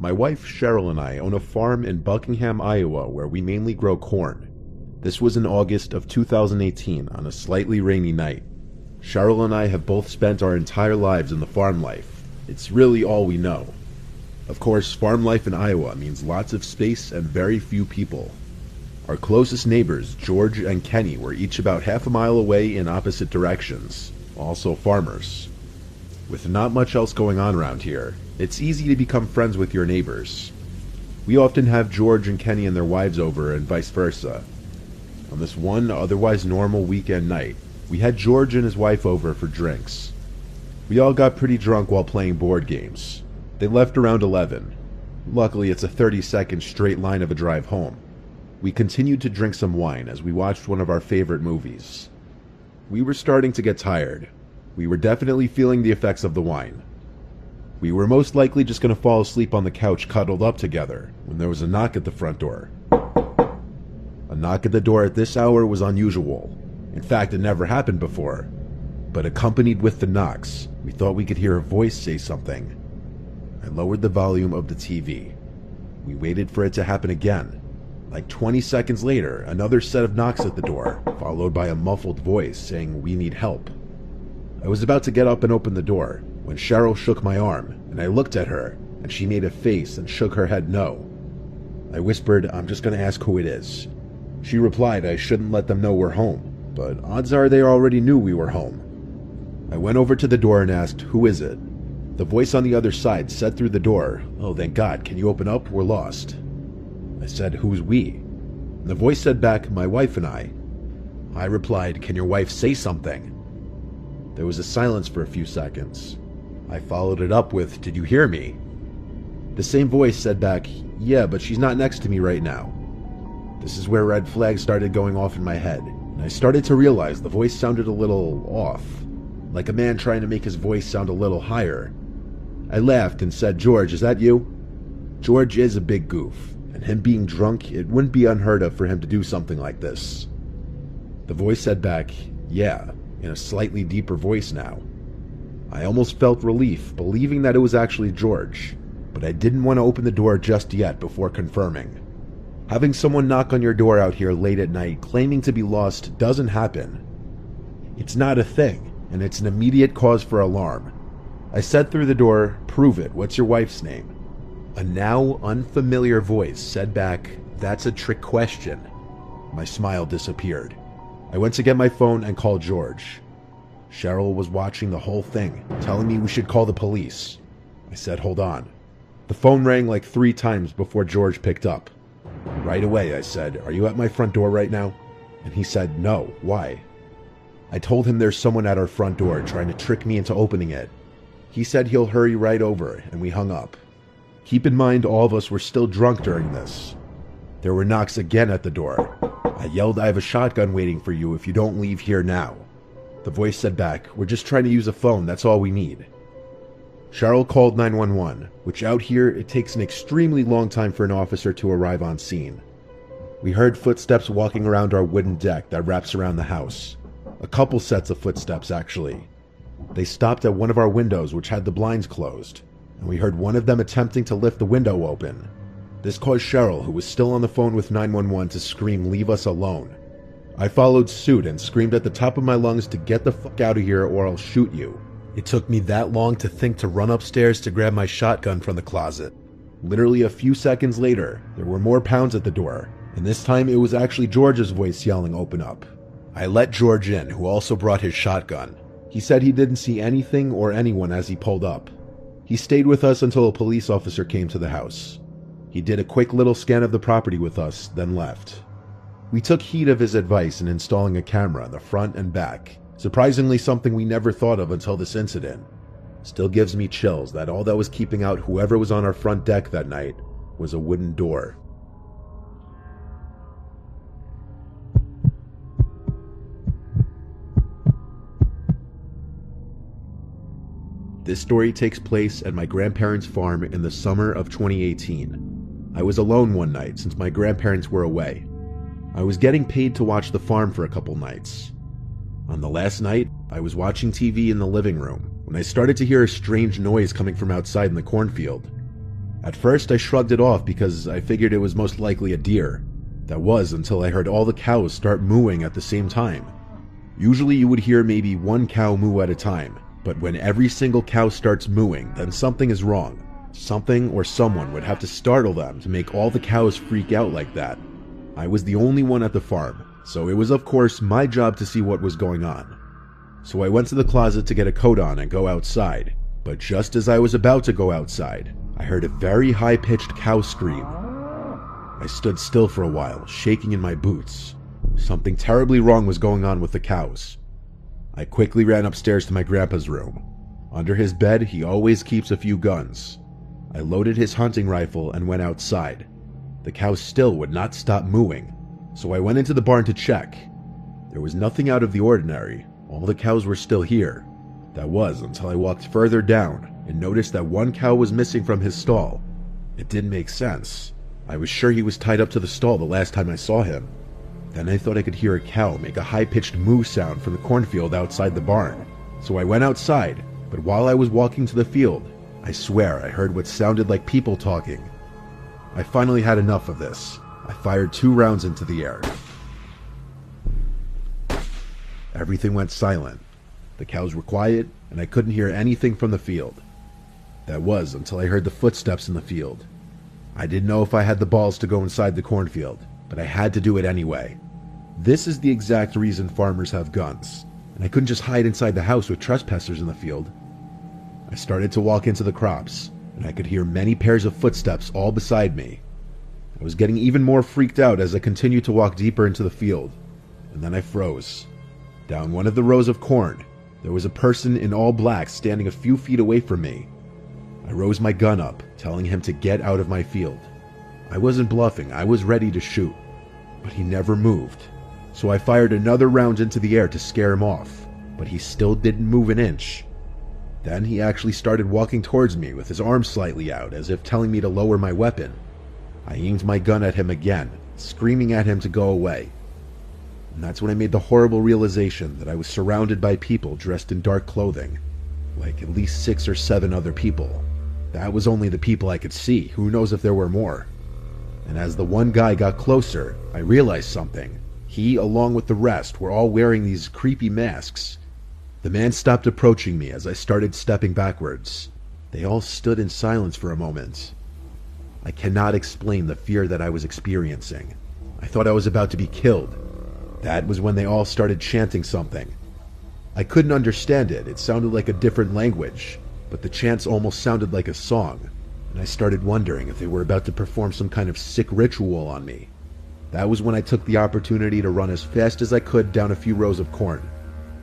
My wife Cheryl and I own a farm in Buckingham, Iowa, where we mainly grow corn. This was in August of 2018 on a slightly rainy night. Cheryl and I have both spent our entire lives in the farm life. It's really all we know. Of course, farm life in Iowa means lots of space and very few people. Our closest neighbors, George and Kenny, were each about half a mile away in opposite directions, also farmers. With not much else going on around here, it's easy to become friends with your neighbors. We often have George and Kenny and their wives over and vice versa. On this one otherwise normal weekend night, we had George and his wife over for drinks. We all got pretty drunk while playing board games. They left around 11. Luckily, it's a 30-second straight line of a drive home. We continued to drink some wine as we watched one of our favorite movies. We were starting to get tired. We were definitely feeling the effects of the wine. We were most likely just going to fall asleep on the couch cuddled up together when there was a knock at the front door. A knock at the door at this hour was unusual. In fact, it never happened before. But accompanied with the knocks, we thought we could hear a voice say something. I lowered the volume of the TV. We waited for it to happen again. Like 20 seconds later, another set of knocks at the door, followed by a muffled voice saying we need help. I was about to get up and open the door when Cheryl shook my arm, and I looked at her, and she made a face and shook her head no. I whispered, "I'm just going to ask who it is." She replied I shouldn't let them know we're home, but odds are they already knew we were home. I went over to the door and asked, "Who is it?" The voice on the other side said through the door, "Oh, thank God, can you open up? We're lost." I said, "Who's we?" The voice said back, "My wife and I." I replied, "Can your wife say something?" There was a silence for a few seconds. I followed it up with, "Did you hear me?" The same voice said back, "Yeah, but she's not next to me right now." This is where red flags started going off in my head, and I started to realize the voice sounded a little off, like a man trying to make his voice sound a little higher. I laughed and said, "George, is that you?" George is a big goof, and him being drunk, it wouldn't be unheard of for him to do something like this. The voice said back, "Yeah," in a slightly deeper voice now. I almost felt relief, believing that it was actually George, but I didn't want to open the door just yet before confirming. Having someone knock on your door out here late at night claiming to be lost doesn't happen. It's not a thing, and it's an immediate cause for alarm. I said through the door, "Prove it, what's your wife's name?" A now unfamiliar voice said back, "That's a trick question." My smile disappeared. I went to get my phone and called George. Cheryl was watching the whole thing, telling me we should call the police. I said, "Hold on." The phone rang like 3 times before George picked up. Right away, I said, "Are you at my front door right now?" And he said, "No, why?" I told him there's someone at our front door trying to trick me into opening it. He said he'll hurry right over, and we hung up. Keep in mind all of us were still drunk during this. There were knocks again at the door. I yelled, "I have a shotgun waiting for you if you don't leave here now." The voice said back, "We're just trying to use a phone, that's all we need." Cheryl called 911, which out here it takes an extremely long time for an officer to arrive on scene. We heard footsteps walking around our wooden deck that wraps around the house. A couple sets of footsteps, actually. They stopped at one of our windows, which had the blinds closed, and we heard one of them attempting to lift the window open. This caused Cheryl, who was still on the phone with 911, to scream, "Leave us alone." I followed suit and screamed at the top of my lungs to get the fuck out of here or I'll shoot you. It took me that long to think to run upstairs to grab my shotgun from the closet. Literally a few seconds later, there were more pounds at the door, and this time it was actually George's voice yelling, "Open up." I let George in, who also brought his shotgun. He said he didn't see anything or anyone as he pulled up. He stayed with us until a police officer came to the house. He did a quick little scan of the property with us, then left. We took heed of his advice in installing a camera in the front and back. Surprisingly, something we never thought of until this incident. Still gives me chills that all that was keeping out whoever was on our front deck that night was a wooden door. This story takes place at my grandparents' farm in the summer of 2018. I was alone one night since my grandparents were away. I was getting paid to watch the farm for a couple nights. On the last night, I was watching TV in the living room when I started to hear a strange noise coming from outside in the cornfield. At first I shrugged it off because I figured it was most likely a deer. That was until I heard all the cows start mooing at the same time. Usually you would hear maybe one cow moo at a time, but when every single cow starts mooing, then something is wrong. Something or someone would have to startle them to make all the cows freak out like that. I was the only one at the farm, so it was of course my job to see what was going on. So I went to the closet to get a coat on and go outside, but just as I was about to go outside, I heard a very high-pitched cow scream. I stood still for a while, shaking in my boots. Something terribly wrong was going on with the cows. I quickly ran upstairs to my grandpa's room. Under his bed, he always keeps a few guns. I loaded his hunting rifle and went outside. The cows still would not stop mooing, so I went into the barn to check. There was nothing out of the ordinary. All the cows were still here. That was until I walked further down and noticed that one cow was missing from his stall. It didn't make sense. I was sure he was tied up to the stall the last time I saw him. Then I thought I could hear a cow make a high-pitched moo sound from the cornfield outside the barn. So I went outside, but while I was walking to the field, I swear I heard what sounded like people talking. I finally had enough of this. I fired 2 rounds into the air. Everything went silent. The cows were quiet, and I couldn't hear anything from the field. That was until I heard the footsteps in the field. I didn't know if I had the balls to go inside the cornfield, but I had to do it anyway. This is the exact reason farmers have guns, and I couldn't just hide inside the house with trespassers in the field. I started to walk into the crops, and I could hear many pairs of footsteps all beside me. I was getting even more freaked out as I continued to walk deeper into the field, and then I froze. Down one of the rows of corn, there was a person in all black standing a few feet away from me. I rose my gun up, telling him to get out of my field. I wasn't bluffing, I was ready to shoot, but he never moved. So I fired another round into the air to scare him off, but he still didn't move an inch. Then he actually started walking towards me with his arms slightly out, as if telling me to lower my weapon. I aimed my gun at him again, screaming at him to go away. And that's when I made the horrible realization that I was surrounded by people dressed in dark clothing, like at least 6 or 7 other people. That was only the people I could see, who knows if there were more. And as the one guy got closer, I realized something. He, along with the rest, were all wearing these creepy masks. The man stopped approaching me as I started stepping backwards. They all stood in silence for a moment. I cannot explain the fear that I was experiencing. I thought I was about to be killed. That was when they all started chanting something. I couldn't understand it. It sounded like a different language, but the chants almost sounded like a song, and I started wondering if they were about to perform some kind of sick ritual on me. That was when I took the opportunity to run as fast as I could down a few rows of corn.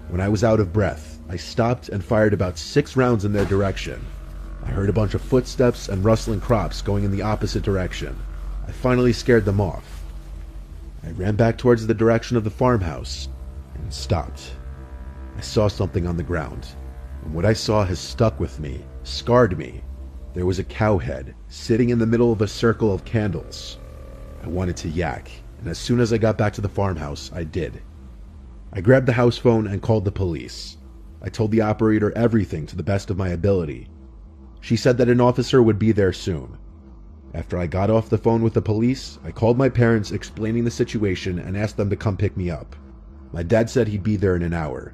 When I was out of breath, I stopped and fired about 6 rounds in their direction. I heard a bunch of footsteps and rustling crops going in the opposite direction. I finally scared them off. I ran back towards the direction of the farmhouse and stopped. I saw something on the ground, and what I saw has stuck with me, scarred me. There was a cow head sitting in the middle of a circle of candles. I wanted to yak, and as soon as I got back to the farmhouse, I did. I grabbed the house phone and called the police. I told the operator everything to the best of my ability. She said that an officer would be there soon. After I got off the phone with the police, I called my parents explaining the situation and asked them to come pick me up. My dad said he'd be there in an hour.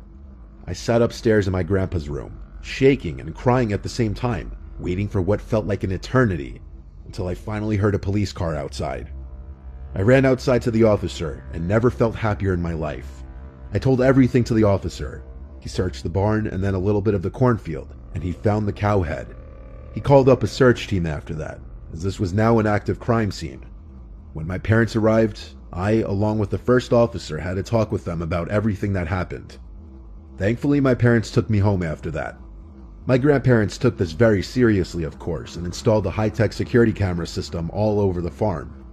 I sat upstairs in my grandpa's room, shaking and crying at the same time, waiting for what felt like an eternity, until I finally heard a police car outside. I ran outside to the officer and never felt happier in my life. I told everything to the officer. He searched the barn and then a little bit of the cornfield, and he found the cow head. He called up a search team after that, as this was now an active crime scene. When my parents arrived, I, along with the first officer, had a talk with them about everything that happened. Thankfully, my parents took me home after that. My grandparents took this very seriously, of course, and installed a high-tech security camera system all over the farm.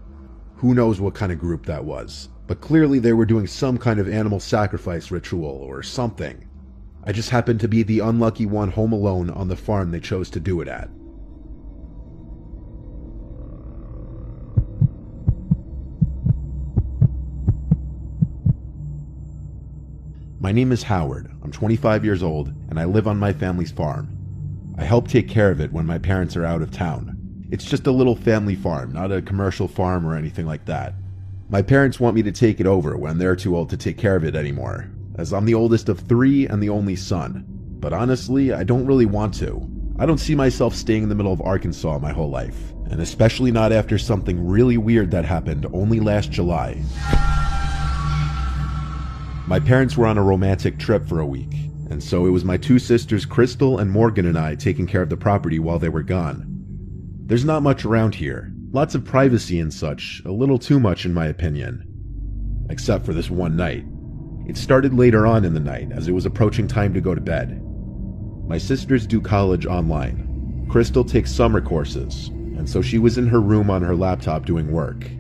Who knows what kind of group that was, but clearly they were doing some kind of animal sacrifice ritual or something. I just happened to be the unlucky one home alone on the farm they chose to do it at. My name is Howard. I'm 25 years old, and I live on my family's farm. I help take care of it when my parents are out of town. It's just a little family farm, not a commercial farm or anything like that. My parents want me to take it over when they're too old to take care of it anymore, as I'm the oldest of 3 and the only son. But honestly, I don't really want to. I don't see myself staying in the middle of Arkansas my whole life, and especially not after something really weird that happened only last July. My parents were on a romantic trip for a week, and so it was my 2 sisters Crystal and Morgan and I taking care of the property while they were gone. There's not much around here, lots of privacy and such, a little too much in my opinion. Except for this one night. It started later on in the night as it was approaching time to go to bed. My sisters do college online. Crystal takes summer courses, and so she was in her room on her laptop doing work.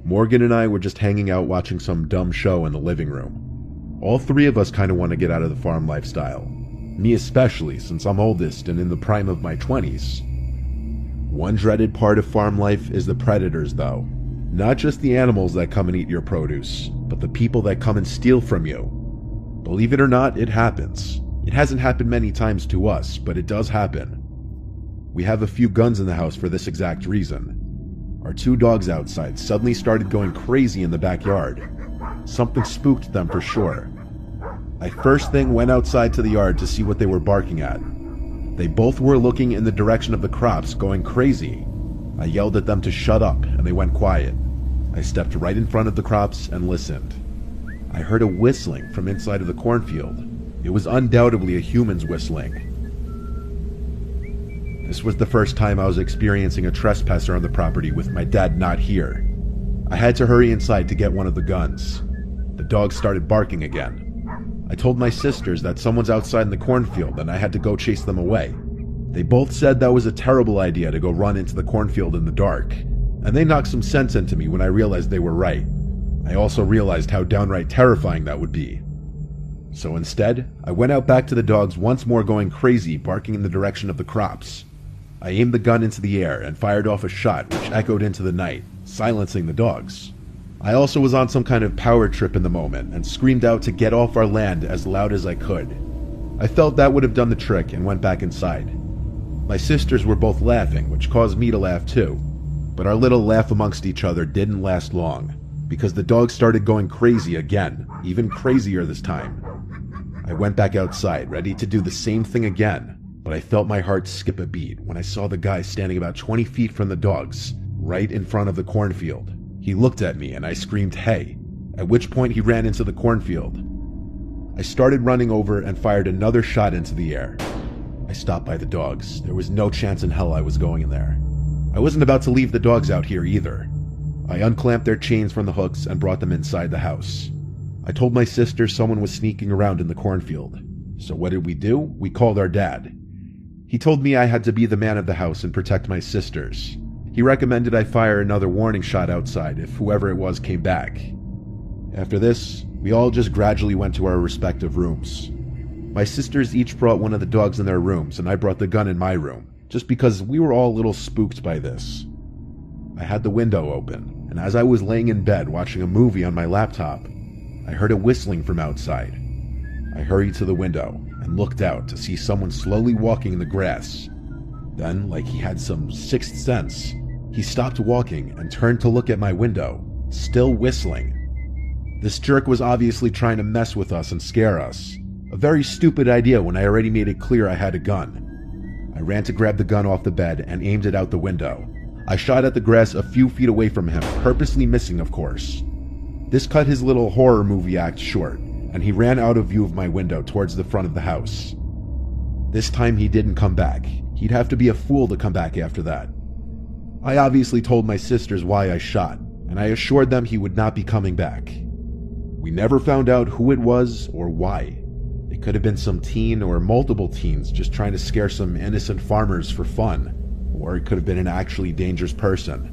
Morgan and I were just hanging out watching some dumb show in the living room. All 3 of us kind of want to get out of the farm lifestyle. Me especially, since I'm oldest and in the prime of my 20s. One dreaded part of farm life is the predators, though. Not just the animals that come and eat your produce, but the people that come and steal from you. Believe it or not, it happens. It hasn't happened many times to us, but it does happen. We have a few guns in the house for this exact reason. Our 2 dogs outside suddenly started going crazy in the backyard. Something spooked them for sure. I first thing went outside to the yard to see what they were barking at. They both were looking in the direction of the crops, going crazy. I yelled at them to shut up, and they went quiet. I stepped right in front of the crops and listened. I heard a whistling from inside of the cornfield. It was undoubtedly a human's whistling. This was the first time I was experiencing a trespasser on the property with my dad not here. I had to hurry inside to get one of the guns. The dogs started barking again. I told my sisters that someone's outside in the cornfield and I had to go chase them away. They both said that was a terrible idea to go run into the cornfield in the dark, and they knocked some sense into me when I realized they were right. I also realized how downright terrifying that would be. So instead, I went out back to the dogs once more going crazy, barking in the direction of the crops. I aimed the gun into the air and fired off a shot which echoed into the night, silencing the dogs. I also was on some kind of power trip in the moment and screamed out to get off our land as loud as I could. I felt that would have done the trick and went back inside. My sisters were both laughing, which caused me to laugh too. But our little laugh amongst each other didn't last long, because the dogs started going crazy again, even crazier this time. I went back outside, ready to do the same thing again, but I felt my heart skip a beat when I saw the guy standing about 20 feet from the dogs, right in front of the cornfield. He looked at me and I screamed, "Hey," at which point he ran into the cornfield. I started running over and fired another shot into the air. I stopped by the dogs. There was no chance in hell I was going in there. I wasn't about to leave the dogs out here either. I unclamped their chains from the hooks and brought them inside the house. I told my sister someone was sneaking around in the cornfield. So what did we do? We called our dad. He told me I had to be the man of the house and protect my sisters. He recommended I fire another warning shot outside if whoever it was came back. After this, we all just gradually went to our respective rooms. My sisters each brought one of the dogs in their rooms and I brought the gun in my room, just because we were all a little spooked by this. I had the window open, and as I was laying in bed watching a movie on my laptop, I heard a whistling from outside. I hurried to the window and looked out to see someone slowly walking in the grass. Then, like he had some sixth sense, he stopped walking and turned to look at my window, still whistling. This jerk was obviously trying to mess with us and scare us. A very stupid idea when I already made it clear I had a gun. I ran to grab the gun off the bed and aimed it out the window. I shot at the grass a few feet away from him, purposely missing, of course. This cut his little horror movie act short, and he ran out of view of my window towards the front of the house. This time he didn't come back. He'd have to be a fool to come back after that. I obviously told my sisters why I shot, and I assured them he would not be coming back. We never found out who it was or why. It could have been some teen or multiple teens just trying to scare some innocent farmers for fun, or it could have been an actually dangerous person.